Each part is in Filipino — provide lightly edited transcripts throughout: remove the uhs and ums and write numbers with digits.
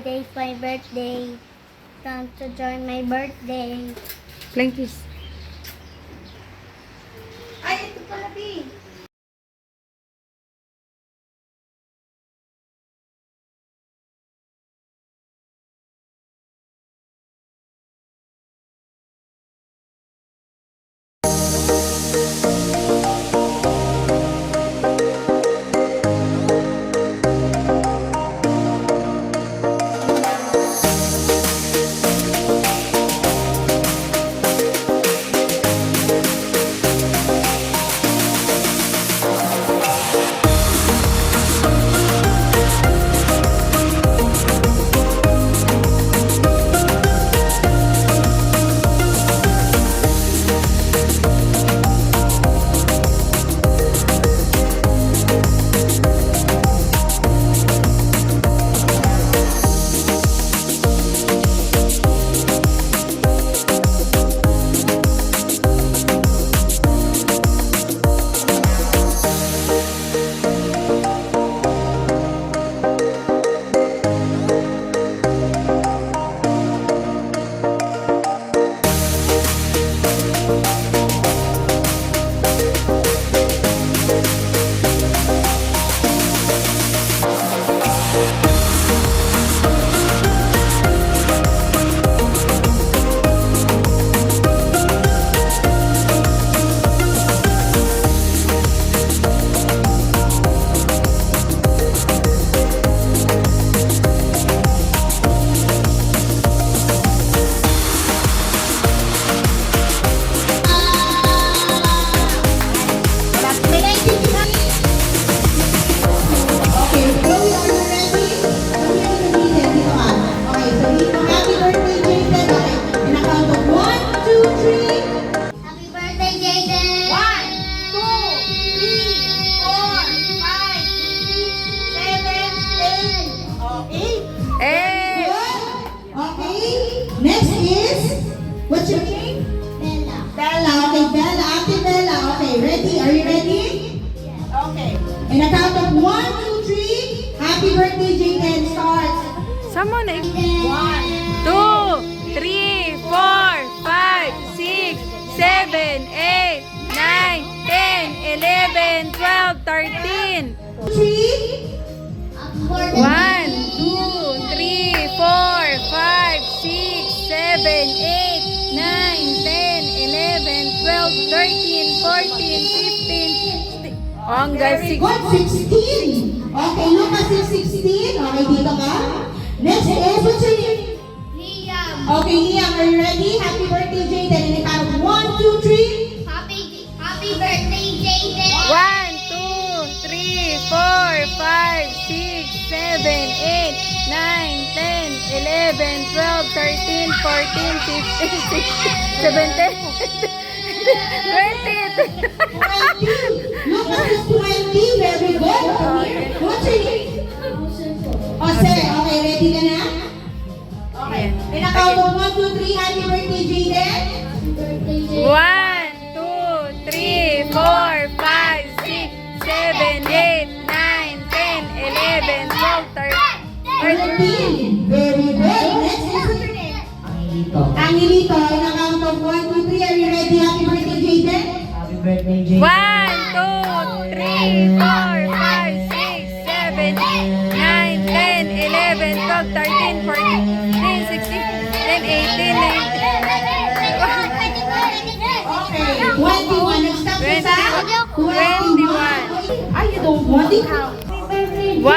today's my birthday. Come to join my birthday. Flying kiss. Ay, ito pala, Bi. Happy birthday, Jaden! 1, 2, 3, 4, 5, 6, 7, 8. Oh, 8. Eh! Okay. Next is, what's your name? Bella. Bella. Okay, Bella. Ate Bella. Okay, ready? Are you ready? Okay. In a count of 1, 2, 3. Happy birthday, Jaden. Start. Someone eh. 1. 2, 3, 4, 5, 6, 7, 8, 9, 10, 11, 12, 13. 3. Happy birthday, 1, 2, 3, 4, 5, 6, 7, 8, 9, 10, 11, 12, 13, 14, 15, 16. Hanggang Very 6. good. 16. Okay, Lucas is 16. Okay, dito ka. Next is, what's your name? Liam. Okay, Liam, are you ready? Happy birthday, Jaden. In a count of 1, 2, 3. Happy birthday, Jaden! 1, 2, 3, 4, 5, 6, 7, 8, 9, 10, 11, 12, 13, 14, 15, 16, 17, 20. 20. Lucas is 20. Very good. Okay. What's your name? Jose. Okay, ready ka na? Okay. In a count of 1, 2, 3. Happy birthday, Jaden. Happy birthday, Jaden! 1, 2, 3, 4, 5, 6, 7, 8, 9, 10, 11, 12, 13. 13. Very good. Next is, what's your name? Angelito. In a count of 1, 2, 3. Are you ready? Happy birthday, Jaden. Happy birthday, Jay. 1, 2, 3, 4, 5, 6, 7, 8, 9, 10, 11, 12, 13, 14, 15, 16, 17, 18, 19. Okay. 21. Nag-stop ka sa 21. Ay, you don't want it. 1, 2,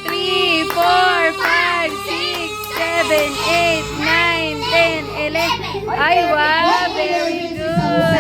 3, 4, 5, 6, 7, 8, 9, 10, 11. Ay, wow, very good.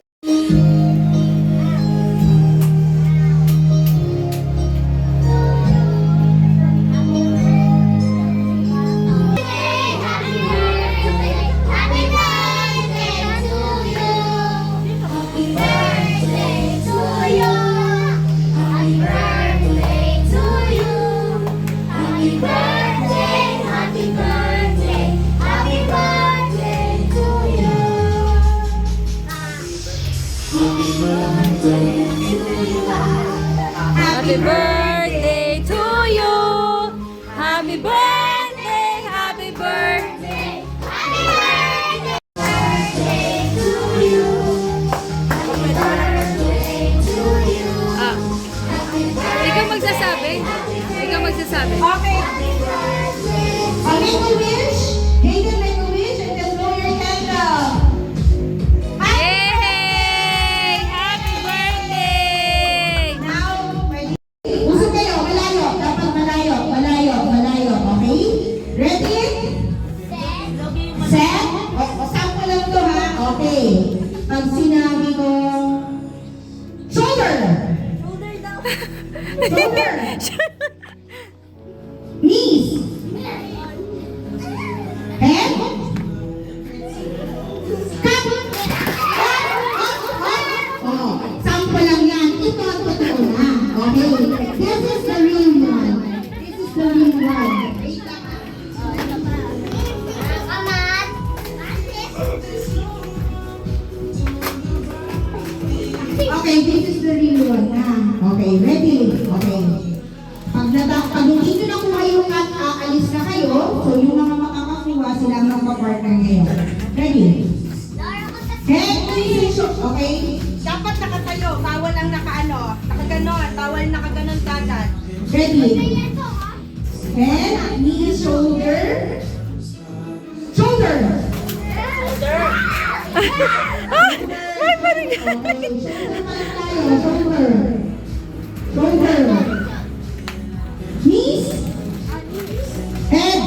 Happy birthday to you. Happy birthday. magsasabi? Okay. Make a wish. Hayden, make a wish and then blow your candle. Yay! Happy birthday! Now, ready? Usok kayo, malayo. Dapat malayo, malayo, malayo. Okay? Ready? Set? O, sample lang to ha. Okay. Pag sinabi ko, shoulder. Shoulder. Knees. Head. Cup. Oh, sample lang yan. Ito ang totoo na. Okay. This is the real one. This is the real one. Okay, this is the real one na. Okay, ready? Okay. Pag hindi nyo nakuha yung cut, aalis na kayo. So, yung mga makakakuha, sila ang magpa-partner ngayon. Ready? Head, knees, okay? Dapat nakatayo, bawal ang nakaano, nakaganon, bawal nakaganon dadan. Ready? Head, knees, shoulder. Shoulder. Ay, parang Okay, shoulder pala tayo, shoulder. Shoulder. Knees. Head.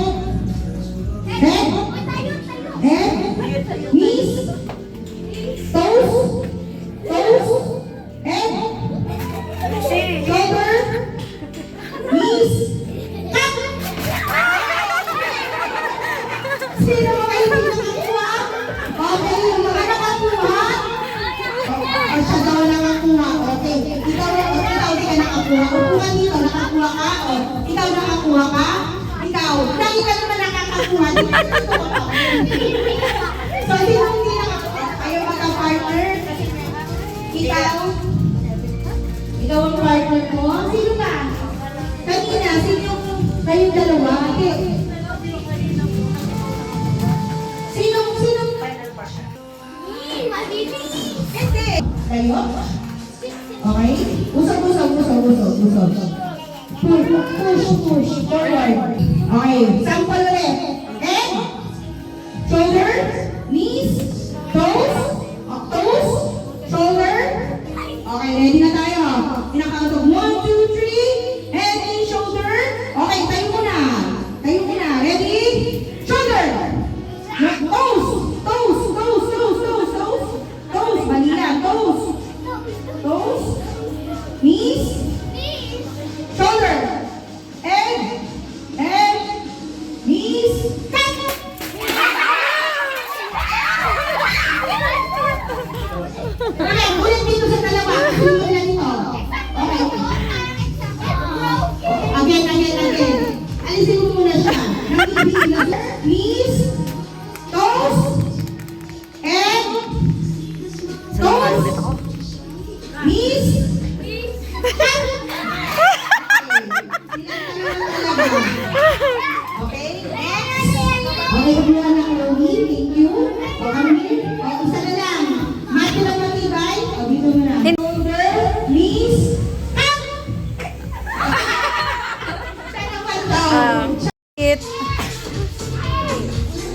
Head. Head. Knees. Toes. Toes. Head. Shoulder. Knees. Cup. Sino mga hindi nakakuha? Okay, yung mga nakakuha. O siya daw nakakuha. Okay. Ikaw di ka nakakuha. Upuan dito, nakakuha ka. O, ikaw nakakuha ka. Ikaw, dahil ka naman nakakakuha. Di ka nakakuha ka. So, sino hindi nakakuha? Kayo magka-partner. Ikaw. Ikaw ang partner ko. Sino ba? Kanina, sino kayong dalawa? Sino? Hindi. Kayo? Okay? Usap. Push. Forward. Okay. Sample ulit. Head. Shoulder. Knees. Toes. Toes. Shoulder. Okay, ready na tayo. Pinakount of 1, 2, 3. Head and shoulder. Okay, tayo muna. Ready? Shoulder. Toes. Toes. Mali yan. Toes. Knees. Shoulder. Head. Knees. Cut. Okay, ulit dito sa dalawa. Ulit dito. Okay. Again. Alisin mo muna siya. Knees. Toes. Head. Toes. Knees. Cut. Okay, next. Okay, kumuha na kayo. Thank you. O, kami. O, isa na lang. Mati lang matibay. O, dito muna. Shoulder, knees, up. Siya naman daw. Eat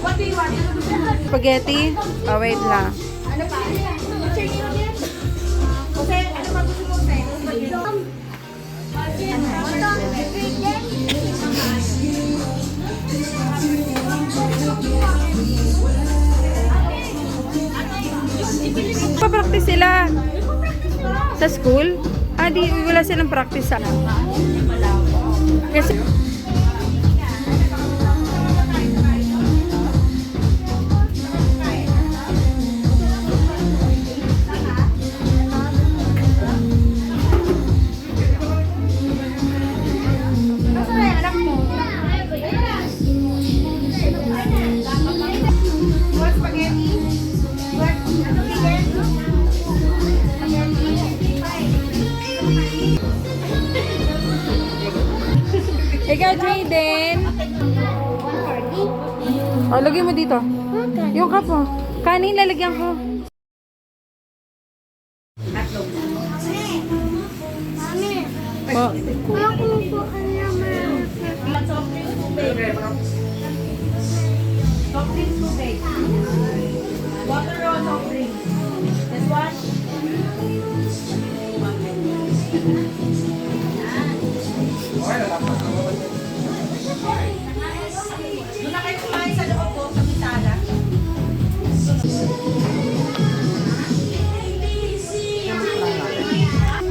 What do you want? Ano gusto mo? spaghetti. Oh, wait lang. Ano pa? What's your name? Jose, ano ba gusto mo, Jose? Pa-practice sila sa school? Di wala silang practice sa. Kasi What spaghetti? What? Ano chicken? ikaw, Jaden. Oh, lagyan mo dito. Yung cup mo. Kanin lalagyan ko. Mami, Oh. ako po naman. Soft drinks tubig. Water or soft drinks? This one? Doon na kayo kumain sa loob ko, sa bisada.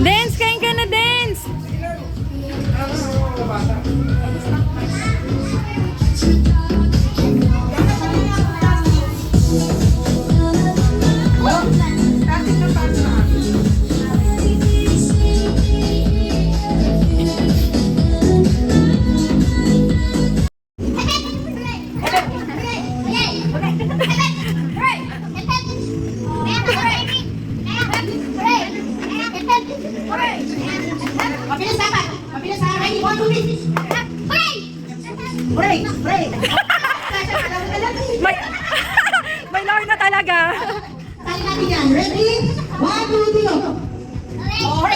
Dance, kain ka na, dance! Tapos na pasta. Mabilis dapat. Mabilis ha. Ready? 1, 2, 3. Break! Break! May, may lawyer na talaga. Tali natin yan. Ready? 1, 2, 3, go! Okay,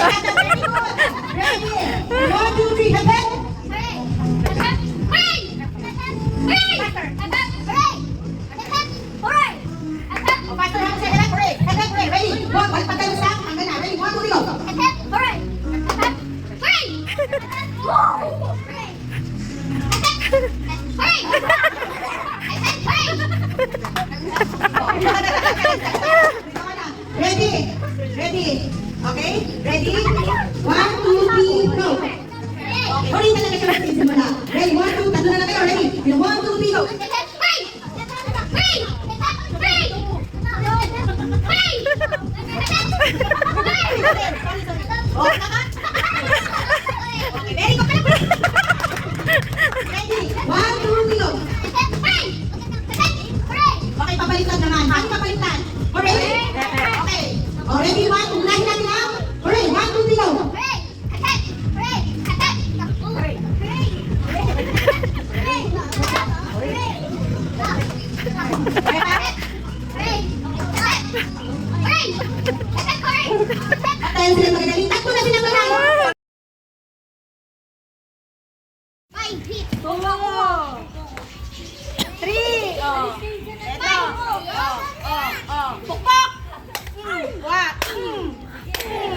ready? 1, 2, 3, hagad! O, faster lang kasi. Hagad, break! Hagad, break! Ready? 1, balik pa tayo sa hanggang na. Ready? 1, 2, 3, go! Ready? Ready? Okay? Ready? 1, 2, 3, go! Okay, huli na lang siya magsisimula. Ready? 1, 2, tatlo na lang kayo. Ready? 1, 2, 3, go! Oh, tama? Okay, very good. Ready? 1, 2, 3, go! Okay, papalitan naman. Bakit papalitan? Ready? Okay. Oh, ready? 1, 2, unahin natin ha? Ready? 1, 2, 3, go! Tayo sila magagaling. Takbo na sila magagaling. Three. Oh. Ito. Oh. Pukpok.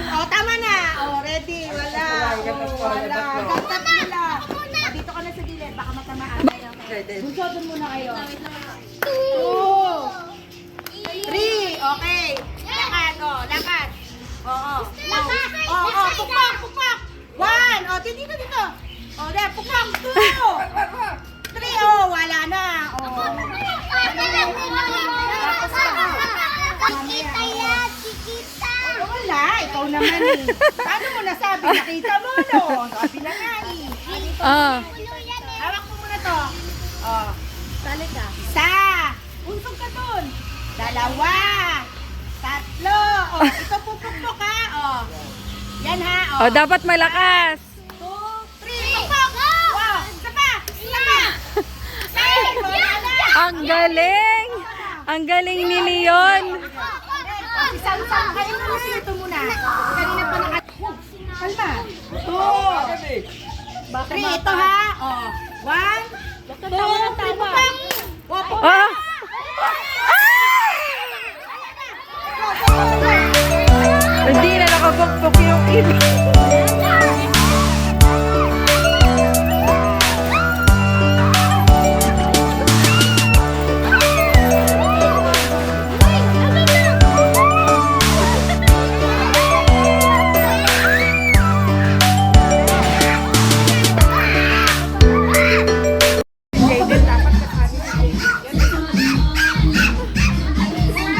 Oh, tama na. Oh, ready. Wala. Wala. Tap nila. Oh, dito ka na sa gilid. Baka matamaan kayo. Bunsotin muna kayo. 2. 3. Okay. Lakad. Oh, lakad. Oo. Pukpok. 1. Oh, dito. Oh, there. Pukpok. 2. 3. Oh, wala na. Oh. Wala, ikaw naman eh. Paano mo nasabi? Nakita mo, no? Sabi na nga eh. Ah. Hawak mo muna to. Oh. Sali ka. Isa. Unsog ka dun. 2. 3. Oh, ito pupukpok ha. Oh. Yan ha. Oh, dapat malakas. 2, 3. Pukpok. Wow. Isa pa. Ay, wala na. Ang galing! Ang galing ni Leon. Isang-isang kayo muna ito muna. Kanina pa naka... Kalma. 2. 3. Ito ha. Oh. 1. 2. 3. Pupok. Wow, Ah! Hindi na nakapukpok yung iba.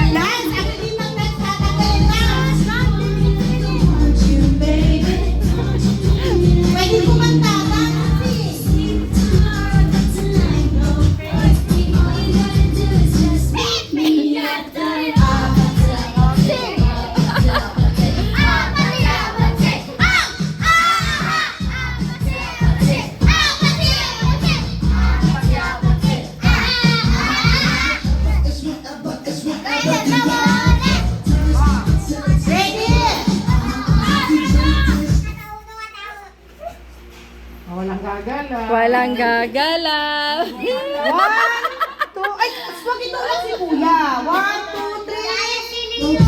Lance, ang limang nagtatanggalin na. gagala. Walang gagalaw. 1, 2, ay, wag ito lang si Kuya. 1, 2, 3.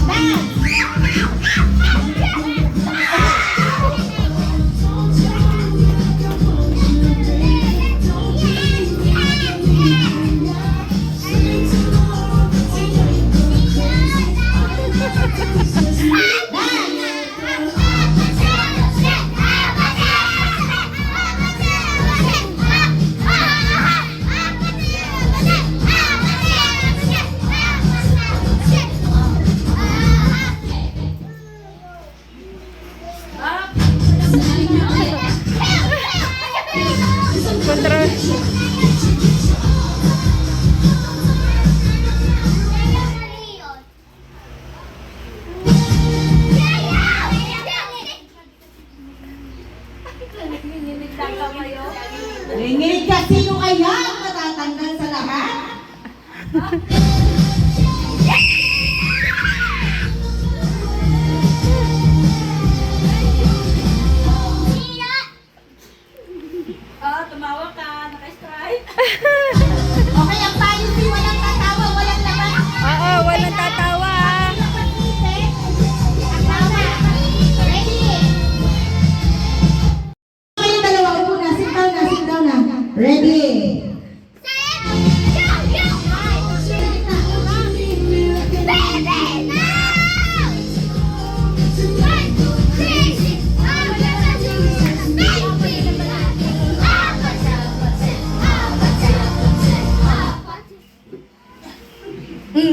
Dance! Control. Nginginig ka, sino kaya ang matatanggal sa lahat? Oh, tumawa ka. Naka-strike. Okay, ang policy, walang tatawa, walang laban. Oo, walang tatawa. Kayong dalawa, upo na, sit down na. Ready?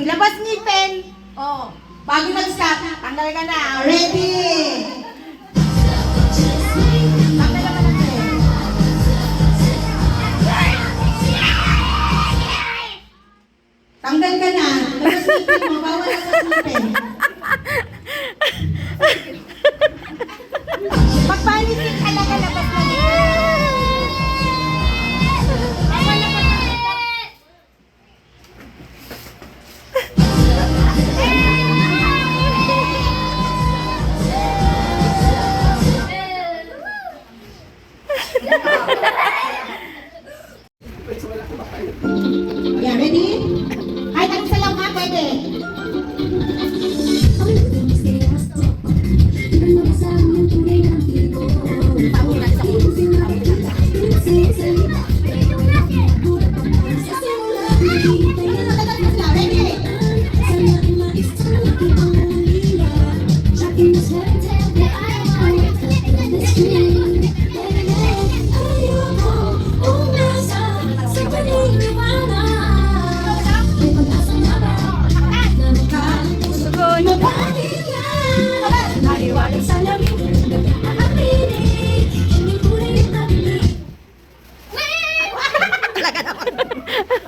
Labas ngipin. Oh, bago mag-start, tanggal ka na. Ready? Tanggal ka na. Tanggal ka na. Labas ngipin mo, bawal labas ngipin. Magpalitin talaga, labas na ngipin. Bawal labas ngipin. Yeah, ready? Kahit anong sayaw ka, pwede. Ready?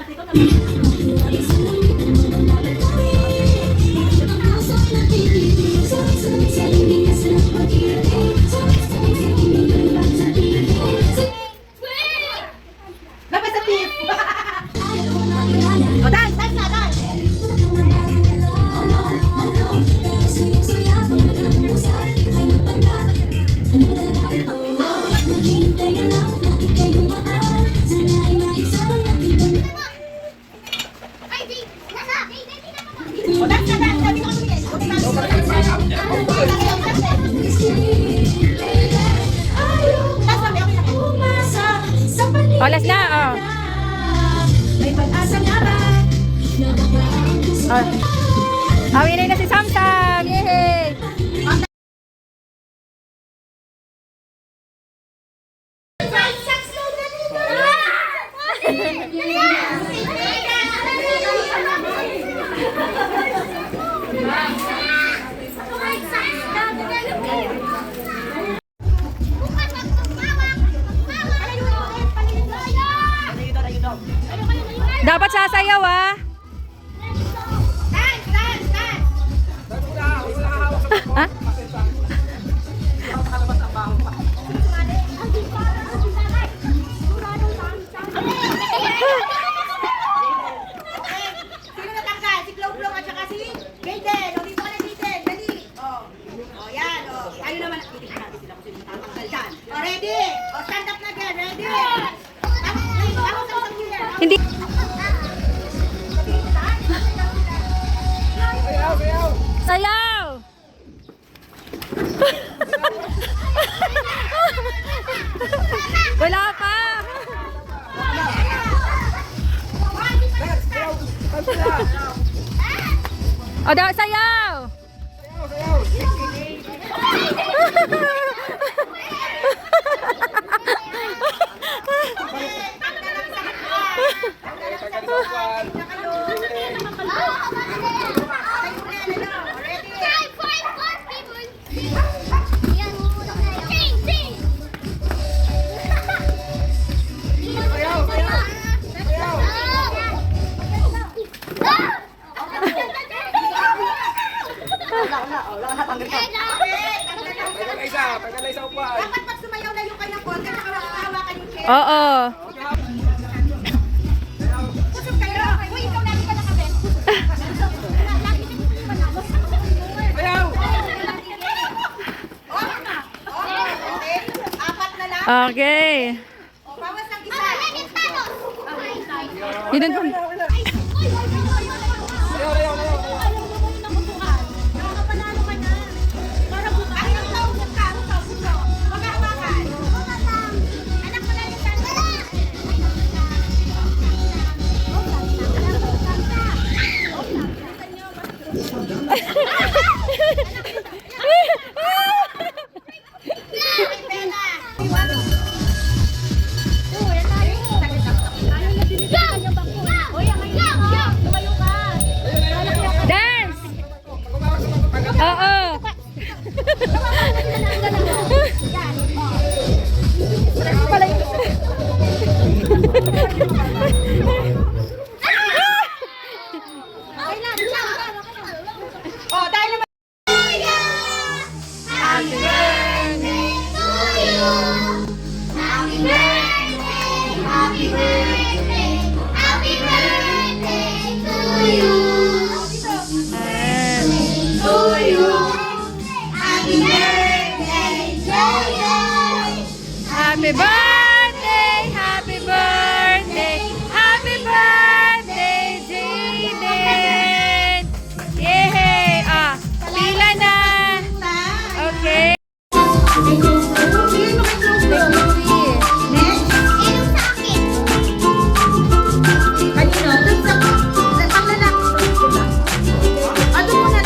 Sugon. Labas sa tip. O, dance na, dance. O, dance na, dance. Sabi ko kasi, Olas na, oh. may pag-asa nga ba? Oh. Awin na si Samsam. Yay! Dapat sasayaw, ah. Dance, dance, dance. Ha? Sino natanggal? Si Glow Glow at saka si Jaden. O, dito ka na, Jaden. Dali. O, yan. O, tayo naman. Sabi sila kung sino matatanggal dyan. O, ready? O, stand up na again. Ready? Ako sa gilid. Hindi. Sayaw! Wala pa! O daw, sayaw! Dapat pag sumayaw na yung kanyang konti, saka hawakan yung chair. Oo. Kusog kayo. Uy, ikaw lagi ka nakabit. Okay. Apat na lang. Okay. O, bawas ng isa. Yun ang dance! Oo. O, dahil naman. Happy birthday to you. Happy birthday, happy birthday, happy birthday to you. To you. Happy birthday to you. Happy birthday, happy birthday, happy birthday, Jaden! Yay! Ah, pila na! Okay. Next. Inom sa akin. Kanino? Dun sa lalaki. Ano mo na?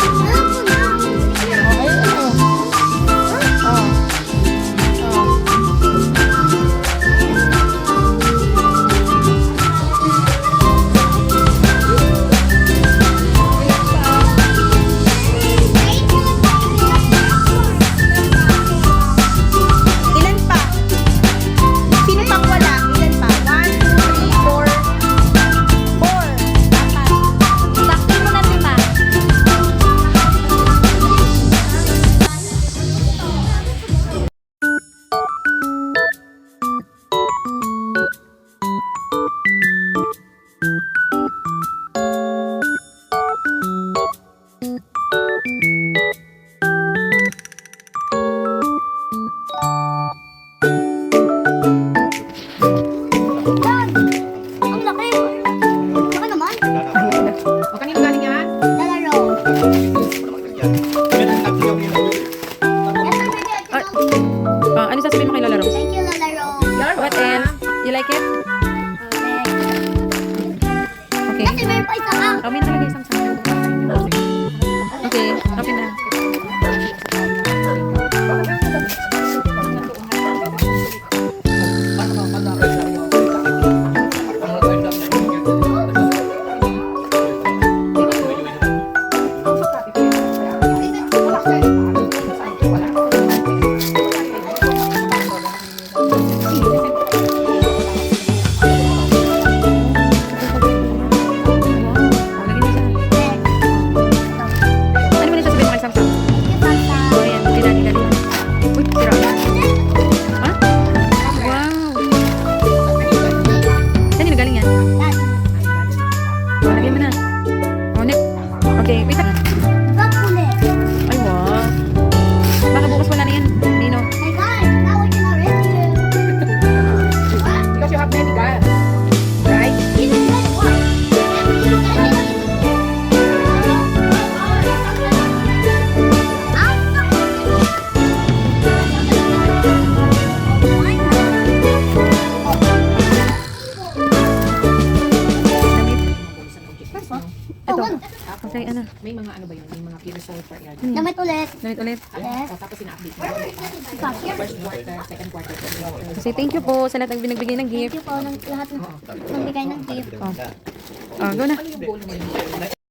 mga ano ba yun? Yung mga result for year. Damit ulit. Damit ulit. Yes. Tapos ina-update mo. First quarter, second quarter, third quarter. Kasi thank you po sa lahat ng binagbigay ng Thank gift. you po ng lahat ng bigay ng gift. Go na. Ano yung goal mo yun?